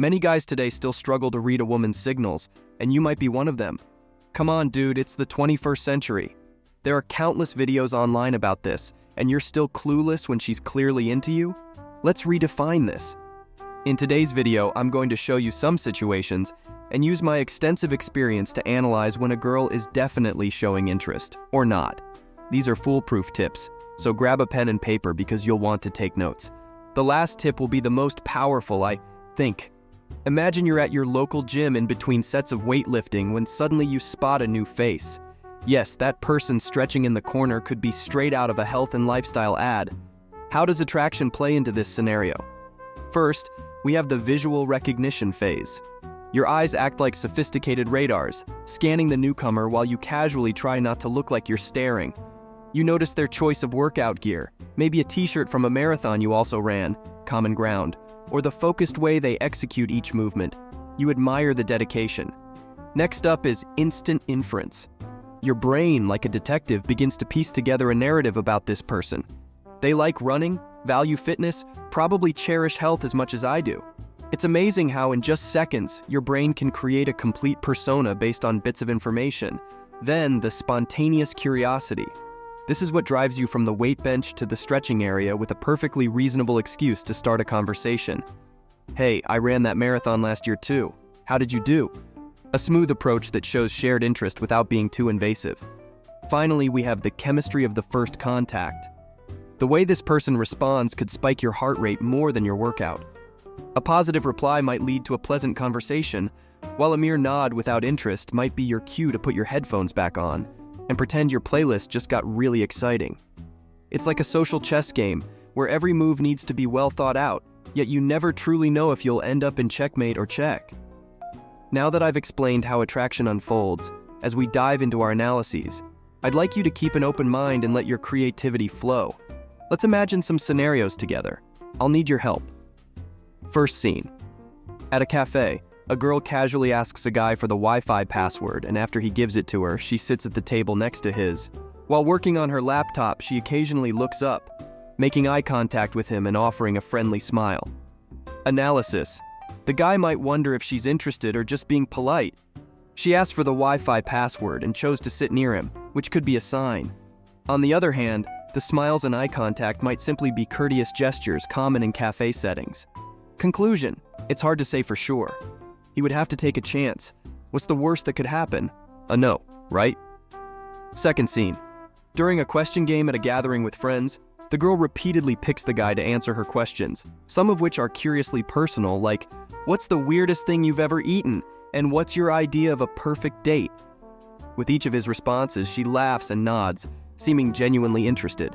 Many guys today still struggle to read a woman's signals, and you might be one of them. Come on, dude, it's the 21st century. There are countless videos online about this, and you're still clueless when she's clearly into you? Let's redefine this. In today's video, I'm going to show you some situations and use my extensive experience to analyze when a girl is definitely showing interest, or not. These are foolproof tips, so grab a pen and paper because you'll want to take notes. The last tip will be the most powerful, I think. Imagine you're at your local gym in between sets of weightlifting when suddenly you spot a new face. Yes, that person stretching in the corner could be straight out of a health and lifestyle ad. How does attraction play into this scenario? First, we have the visual recognition phase. Your eyes act like sophisticated radars, scanning the newcomer while you casually try not to look like you're staring. You notice their choice of workout gear, maybe a t-shirt from a marathon you also ran, common ground, or the focused way they execute each movement. You admire the dedication. Next up is instant inference. Your brain, like a detective, begins to piece together a narrative about this person. They like running, value fitness, probably cherish health as much as I do. It's amazing how in just seconds, your brain can create a complete persona based on bits of information. Then, the spontaneous curiosity. This is what drives you from the weight bench to the stretching area with a perfectly reasonable excuse to start a conversation. Hey, I ran that marathon last year too. How did you do? A smooth approach that shows shared interest without being too invasive. Finally, we have the chemistry of the first contact. The way this person responds could spike your heart rate more than your workout. A positive reply might lead to a pleasant conversation, while a mere nod without interest might be your cue to put your headphones back on and pretend your playlist just got really exciting. It's like a social chess game, where every move needs to be well thought out, yet you never truly know if you'll end up in checkmate or check. Now that I've explained how attraction unfolds, as we dive into our analyses, I'd like you to keep an open mind and let your creativity flow. Let's imagine some scenarios together. I'll need your help. First scene. At a cafe, a girl casually asks a guy for the Wi-Fi password, and after he gives it to her, she sits at the table next to his. While working on her laptop, she occasionally looks up, making eye contact with him and offering a friendly smile. Analysis. The guy might wonder if she's interested or just being polite. She asked for the Wi-Fi password and chose to sit near him, which could be a sign. On the other hand, the smiles and eye contact might simply be courteous gestures common in cafe settings. Conclusion. It's hard to say for sure. He would have to take a chance. What's the worst that could happen? A no, right? Second scene. During a question game at a gathering with friends, the girl repeatedly picks the guy to answer her questions, some of which are curiously personal, like, what's the weirdest thing you've ever eaten? And what's your idea of a perfect date? With each of his responses, she laughs and nods, seeming genuinely interested.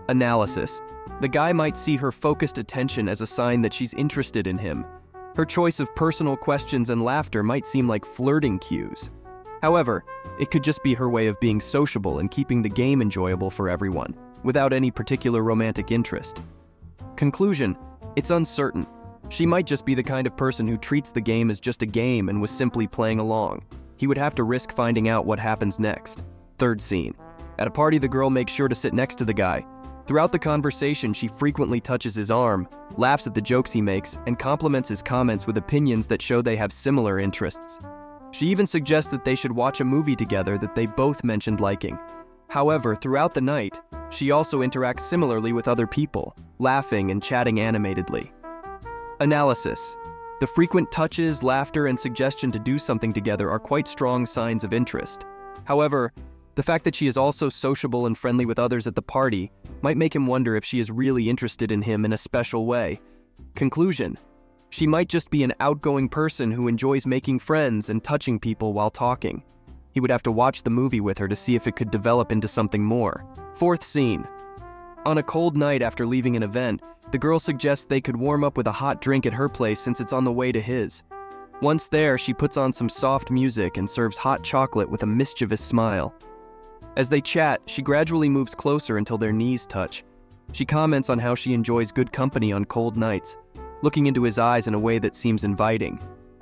Analysis. The guy might see her focused attention as a sign that she's interested in him. Her choice of personal questions and laughter might seem like flirting cues. However, it could just be her way of being sociable and keeping the game enjoyable for everyone, without any particular romantic interest. Conclusion. It's uncertain. She might just be the kind of person who treats the game as just a game and was simply playing along. He would have to risk finding out what happens next. Third scene. At a party, the girl makes sure to sit next to the guy. Throughout the conversation, she frequently touches his arm, laughs at the jokes he makes, and compliments his comments with opinions that show they have similar interests. She even suggests that they should watch a movie together that they both mentioned liking. However, throughout the night, she also interacts similarly with other people, laughing and chatting animatedly. Analysis. The frequent touches, laughter, and suggestion to do something together are quite strong signs of interest. However, the fact that she is also sociable and friendly with others at the party might make him wonder if she is really interested in him in a special way. Conclusion. She might just be an outgoing person who enjoys making friends and touching people while talking. He would have to watch the movie with her to see if it could develop into something more. Fourth scene. On a cold night after leaving an event, the girl suggests they could warm up with a hot drink at her place since it's on the way to his. Once there, she puts on some soft music and serves hot chocolate with a mischievous smile. As they chat, she gradually moves closer until their knees touch. She comments on how she enjoys good company on cold nights, looking into his eyes in a way that seems inviting.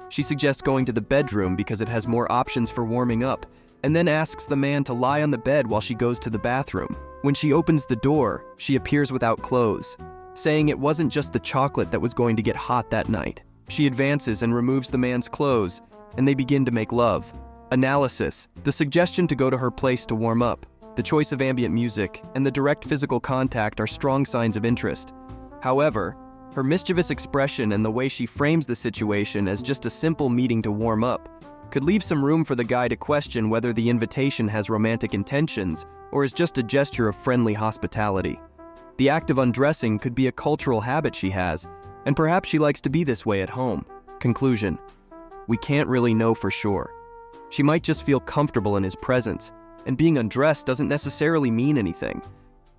She suggests going to the bedroom because it has more options for warming up, and then asks the man to lie on the bed while she goes to the bathroom. When she opens the door, she appears without clothes, saying it wasn't just the chocolate that was going to get hot that night. She advances and removes the man's clothes, and they begin to make love. Analysis: the suggestion to go to her place to warm up, the choice of ambient music, and the direct physical contact are strong signs of interest. However, her mischievous expression and the way she frames the situation as just a simple meeting to warm up could leave some room for the guy to question whether the invitation has romantic intentions or is just a gesture of friendly hospitality. The act of undressing could be a cultural habit she has, and perhaps she likes to be this way at home. Conclusion: we can't really know for sure. She might just feel comfortable in his presence, and being undressed doesn't necessarily mean anything.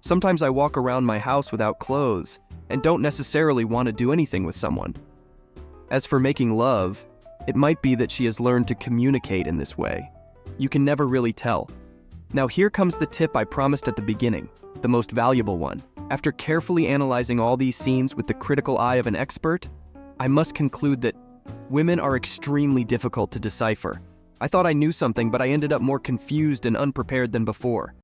Sometimes I walk around my house without clothes and don't necessarily want to do anything with someone. As for making love, it might be that she has learned to communicate in this way. You can never really tell. Now here comes the tip I promised at the beginning, the most valuable one. After carefully analyzing all these scenes with the critical eye of an expert, I must conclude that women are extremely difficult to decipher. I thought I knew something, but I ended up more confused and unprepared than before.